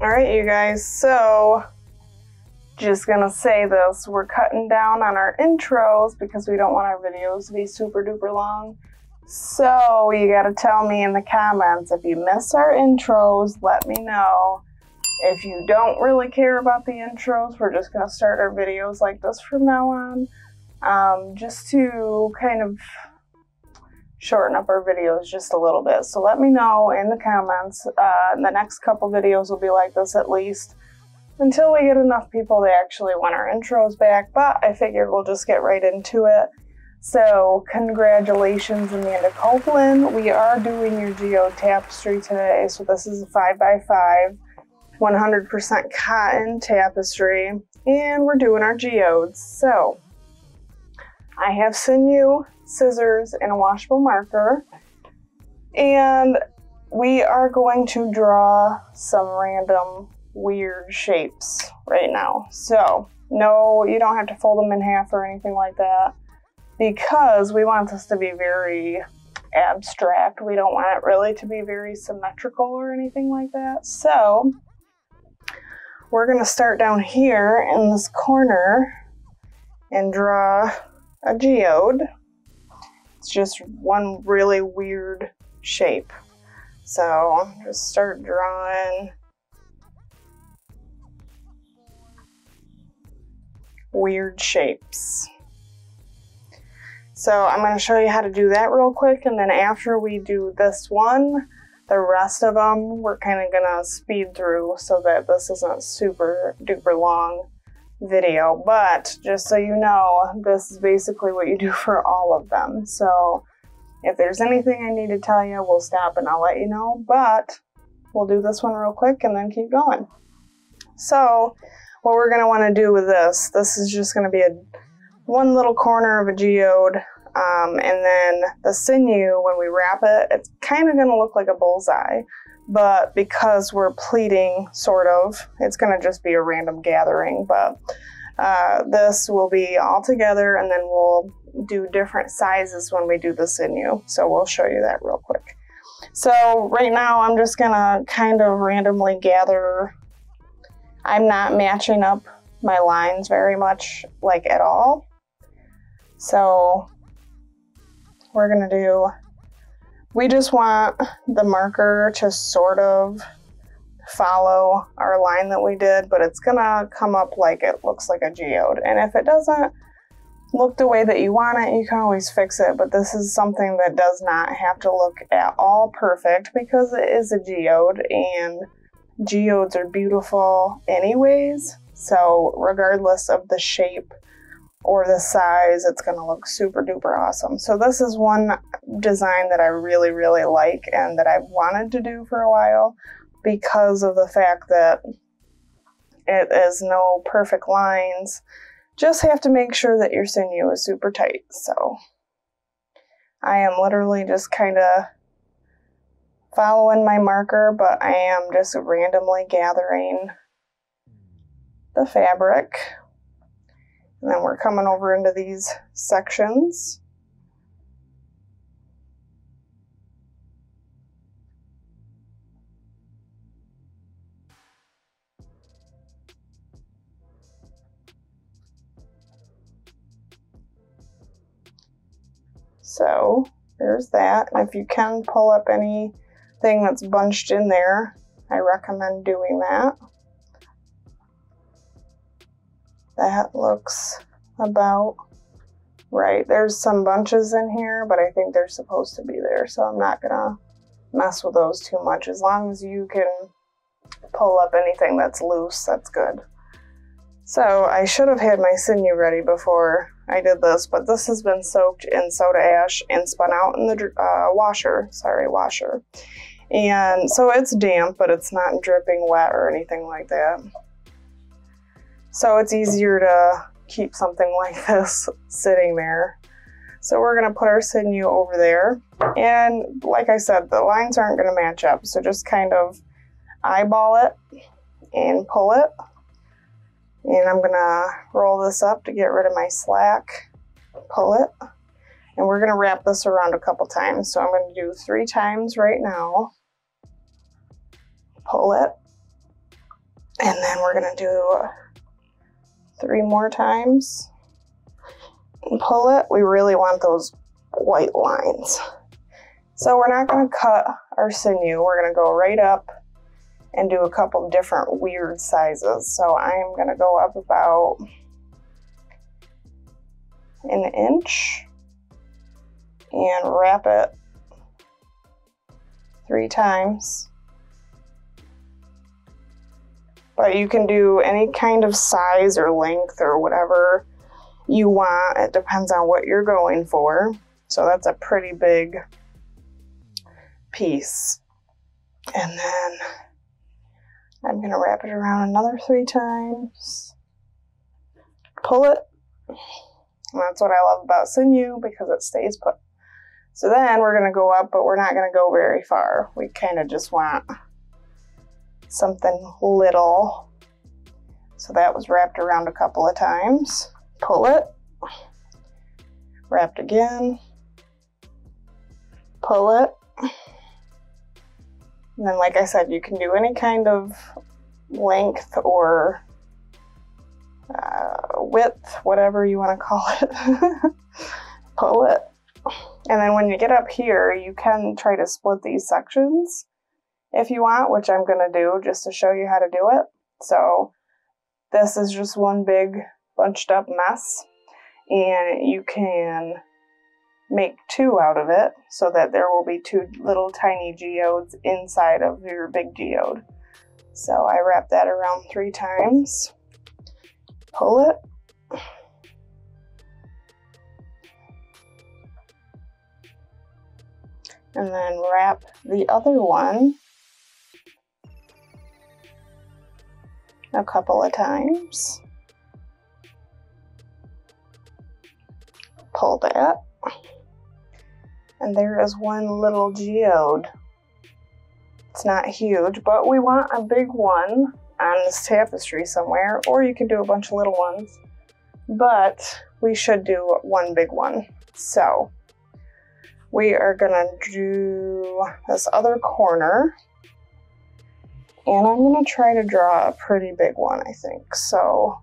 All right, you guys, so just gonna say this, we're cutting down on our intros because we don't want our videos to be super duper long. So you gotta tell me in the comments if you miss our intros, let me know. If you don't really care about the intros, we're just gonna start our videos like this from now on, just to kind of shorten up our videos just a little bit. So let me know in the comments. The next couple videos will be like this at least until we get enough people to actually want our intros back, but I figured we'll just get right into it. So congratulations, Amanda Copeland. We are doing your Geode Tapestry today. So this is a 5x5, 100% cotton tapestry, and we're doing our geodes. So I have Sinew, scissors, and a washable marker, and we are going to draw some random weird shapes right now. So no, you don't have to fold them in half or anything like that, because we want this to be very abstract. We don't want it really to be very symmetrical or anything like that. So we're going to start down here in this corner and draw a geode. It's just one really weird shape. So just start drawing weird shapes. So I'm going to show you how to do that real quick, and then after we do this one, the rest of them we're kind of going to speed through so that this isn't super duper long video. But just so you know, this is basically what you do for all of them. So if there's anything I need to tell you, we'll stop and I'll let you know, but we'll do this one real quick and then keep going. So what we're going to want to do with this is just going to be one little corner of a geode, and then the sinew, when we wrap it, it's kind of going to look like a bullseye, but because we're pleating, sort of, it's going to just be a random gathering. But this will be all together, and then we'll do different sizes when we do the sinew. So we'll show you that real quick. So right now I'm just going to kind of randomly gather. I'm not matching up my lines very much, like at all. So we're going to do, we just want the marker to sort of follow our line that we did, but it's going to come up like it looks like a geode. And if it doesn't look the way that you want it, you can always fix it. But this is something that does not have to look at all perfect, because it is a geode, and geodes are beautiful anyways. So regardless of the shape or the size, it's going to look super duper awesome. So this is one design that I really, really like and that I've wanted to do for a while, because of the fact that it is no perfect lines. Just have to make sure that your sinew is super tight. So I am literally just kind of following my marker, but I am just randomly gathering the fabric. And then we're coming over into these sections. So there's that. And if you can pull up anything that's bunched in there, I recommend doing that. That looks about right. There's some bunches in here, but I think they're supposed to be there, so I'm not gonna mess with those too much. As long as you can pull up anything that's loose, that's good. So I should have had my sinew ready before I did this, but this has been soaked in soda ash and spun out in the washer. And so it's damp, but it's not dripping wet or anything like that. So it's easier to keep something like this sitting there. So we're going to put our sinew over there. And like I said, the lines aren't going to match up. So just kind of eyeball it and pull it. And I'm going to roll this up to get rid of my slack. Pull it. And we're going to wrap this around a couple times. So I'm going to do 3 times right now. Pull it. And then we're gonna do 3 more times and pull it. We really want those white lines. So we're not gonna cut our sinew. We're gonna go right up and do a couple different weird sizes. So I'm gonna go up about 1 inch and wrap it 3 times. But you can do any kind of size or length or whatever you want. It depends on what you're going for. So that's a pretty big piece. And then I'm gonna wrap it around another 3 times. Pull it. And that's what I love about sinew, because it stays put. So then we're gonna go up, but we're not gonna go very far. We kind of just want something little. So that was wrapped around a couple of times. Pull it, wrapped again, pull it. And then, like I said, you can do any kind of length or width, whatever you want to call it. Pull it. And then when you get up here, you can try to split these sections if you want, which I'm going to do just to show you how to do it. So this is just one big bunched up mess, and you can make 2 out of it so that there will be 2 little tiny geodes inside of your big geode. So I wrap that around 3 times, pull it, and then wrap the other one a couple of times, pull that, and there is one little geode. It's not huge, but we want a big one on this tapestry somewhere, or you can do a bunch of little ones, but we should do one big one. So we are gonna do this other corner, and I'm gonna try to draw a pretty big one, I think. So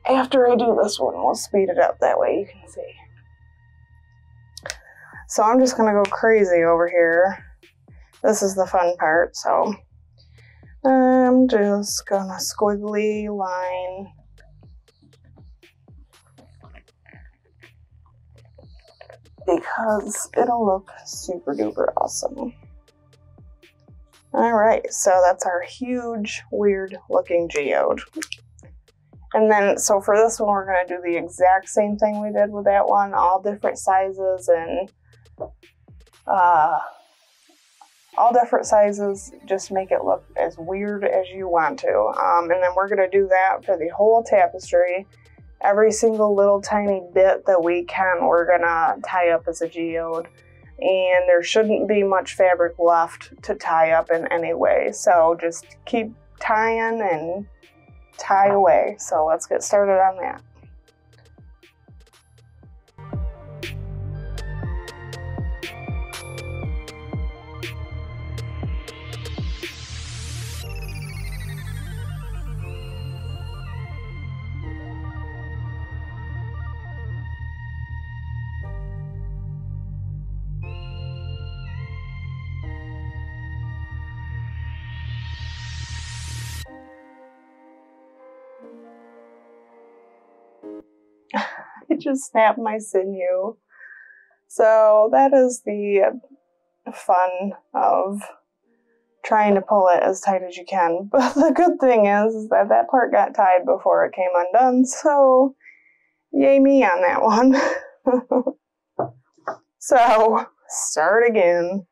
after I do this one, we'll speed it up, that way you can see. So I'm just gonna go crazy over here. This is the fun part, so I'm just gonna squiggly line because it'll look super duper awesome. Alright, so that's our huge, weird looking geode. And then, so for this one, we're going to do the exact same thing we did with that one, all different sizes and all different sizes, just make it look as weird as you want to. And then we're going to do that for the whole tapestry. Every single little tiny bit that we can, we're going to tie up as a geode. And there shouldn't be much fabric left to tie up in any way. So just keep tying and tie away. So let's get started on that. I just snapped my sinew. So that is the fun of trying to pull it as tight as you can. But the good thing is that that part got tied before it came undone, so yay me on that one. So start again.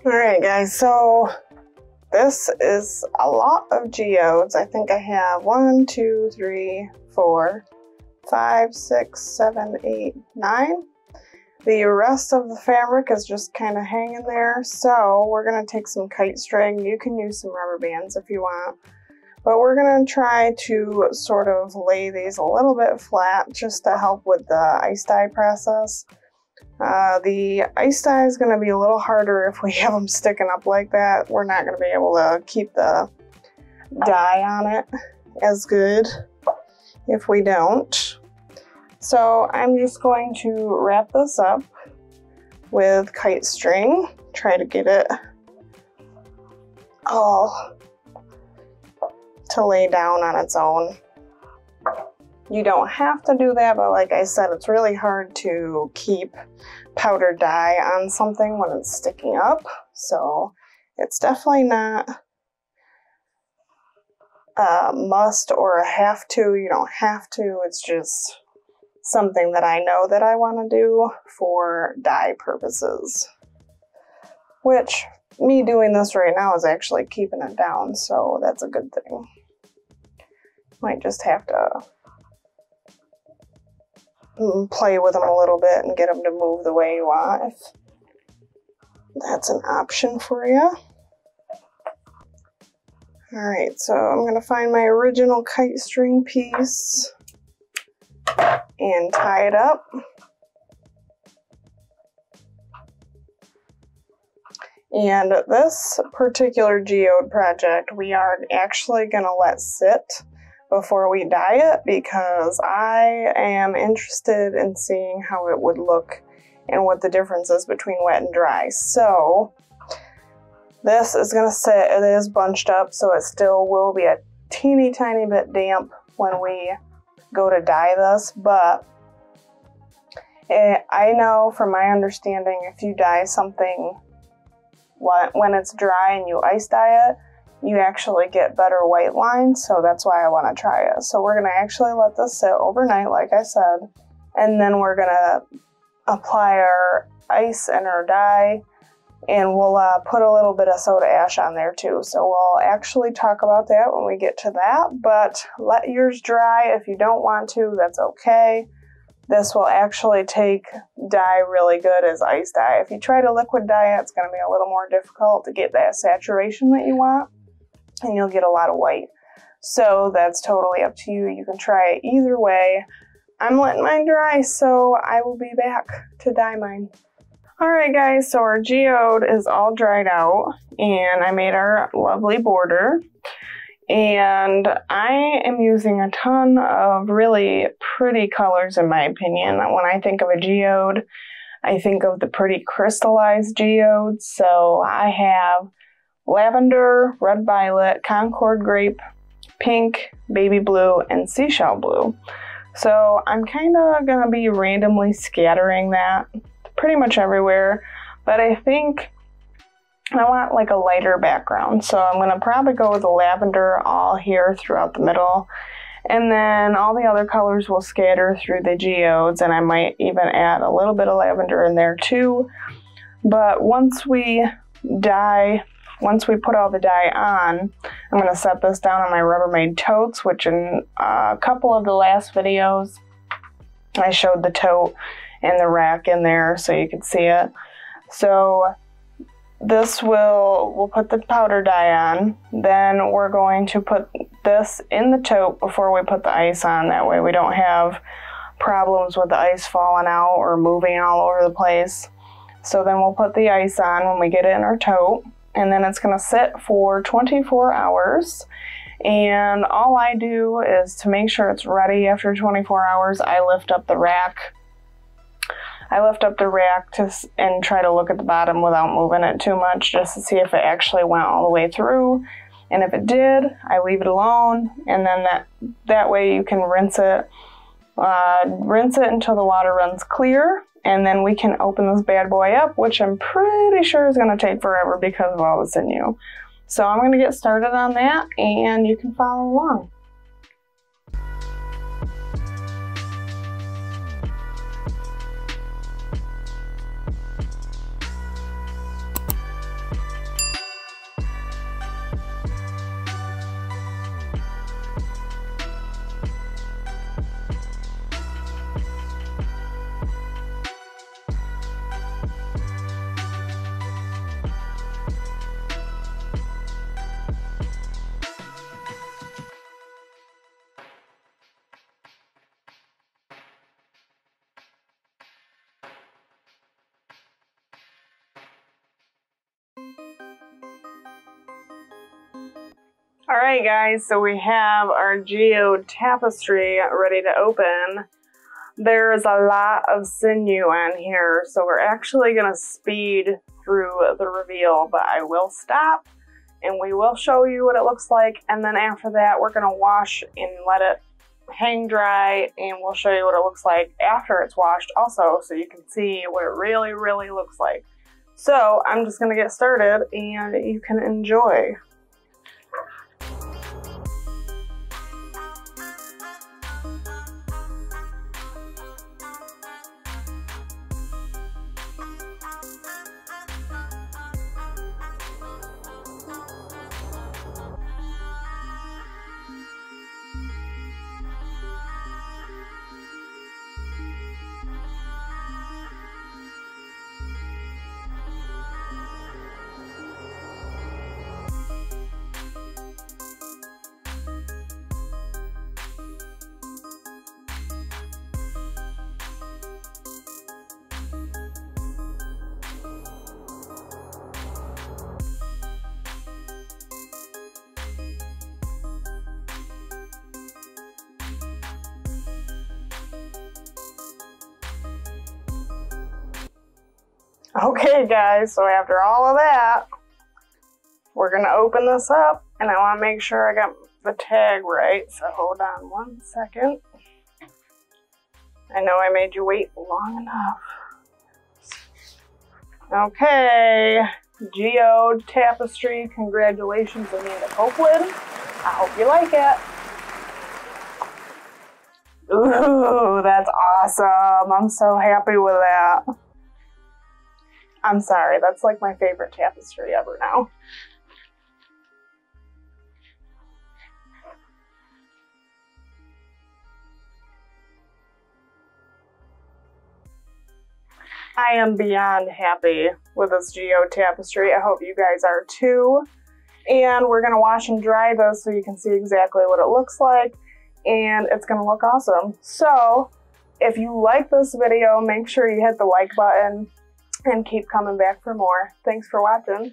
Alright guys, so this is a lot of geodes. I think I have 1, 2, 3, 4, 5, 6, 7, 8, 9. The rest of the fabric is just kind of hanging there. So we're going to take some kite string. You can use some rubber bands if you want. But we're going to try to sort of lay these a little bit flat just to help with the ice dye process. The ice dye is going to be a little harder if we have them sticking up like that. We're not going to be able to keep the dye on it as good if we don't. So I'm just going to wrap this up with kite string, try to get it all to lay down on its own. You don't have to do that, but like I said, it's really hard to keep powdered dye on something when it's sticking up. So it's definitely not a must or a have to. You don't have to. It's just something that I know that I want to do for dye purposes. Which, me doing this right now is actually keeping it down, so that's a good thing. Might just have to play with them a little bit and get them to move the way you want, if that's an option for you. Alright, so I'm going to find my original kite string piece and tie it up. And this particular geode project we are actually going to let sit before we dye it, because I am interested in seeing how it would look and what the difference is between wet and dry. So this is going to sit. It is bunched up, so it still will be a teeny tiny bit damp when we go to dye this, but I know from my understanding, if you dye something when it's dry and you ice dye it, you actually get better white lines, so that's why I want to try it. So we're going to actually let this sit overnight, like I said, and then we're going to apply our ice and our dye, and we'll put a little bit of soda ash on there too. So we'll actually talk about that when we get to that, but let yours dry. If you don't want to, that's okay. This will actually take dye really good as ice dye. If you try to liquid dye it, it's going to be a little more difficult to get that saturation that you want, and you'll get a lot of white. So that's totally up to you. You can try it either way. I'm letting mine dry, so I will be back to dye mine. Alright guys, so our geode is all dried out, and I made our lovely border. And I am using a ton of really pretty colors in my opinion. When I think of a geode, I think of the pretty crystallized geodes. So I have lavender, red violet, Concord grape, pink, baby blue, and seashell blue. So I'm kind of going to be randomly scattering that pretty much everywhere, but I think I want like a lighter background, so I'm going to probably go with the lavender all here throughout the middle, and then all the other colors will scatter through the geodes, and I might even add a little bit of lavender in there too. But once we put all the dye on, I'm going to set this down on my Rubbermaid totes, which in a couple of the last videos I showed the tote and the rack in there so you could see it. So this we'll put the powder dye on, then we're going to put this in the tote before we put the ice on. That way we don't have problems with the ice falling out or moving all over the place. So then we'll put the ice on when we get it in our tote, and then it's going to sit for 24 hours. And all I do is, to make sure it's ready after 24 hours, I lift up the rack. And try to look at the bottom without moving it too much, just to see if it actually went all the way through. And if it did, I leave it alone, and then that way you can rinse it until the water runs clear, and then we can open this bad boy up, which I'm pretty sure is going to take forever because of all the sinew. So I'm going to get started on that, and you can follow along. Alright guys, so we have our Geode Tapestry ready to open. There's a lot of sinew on here, so we're actually going to speed through the reveal, but I will stop and we will show you what it looks like, and then after that we're going to wash and let it hang dry, and we'll show you what it looks like after it's washed also, so you can see what it really looks like. So I'm just going to get started and you can enjoy. Okay guys, so after all of that, we're going to open this up, and I want to make sure I got the tag right, so hold on 1 second. I know I made you wait long enough. Okay, Geode Tapestry, congratulations Amanda Copeland. I hope you like it. Ooh, that's awesome. I'm so happy with that. I'm sorry, that's like my favorite tapestry ever now. I am beyond happy with this Geode Tapestry. I hope you guys are too. And we're going to wash and dry this so you can see exactly what it looks like. And it's going to look awesome. So, if you like this video, make sure you hit the like button and keep coming back for more. Thanks for watching.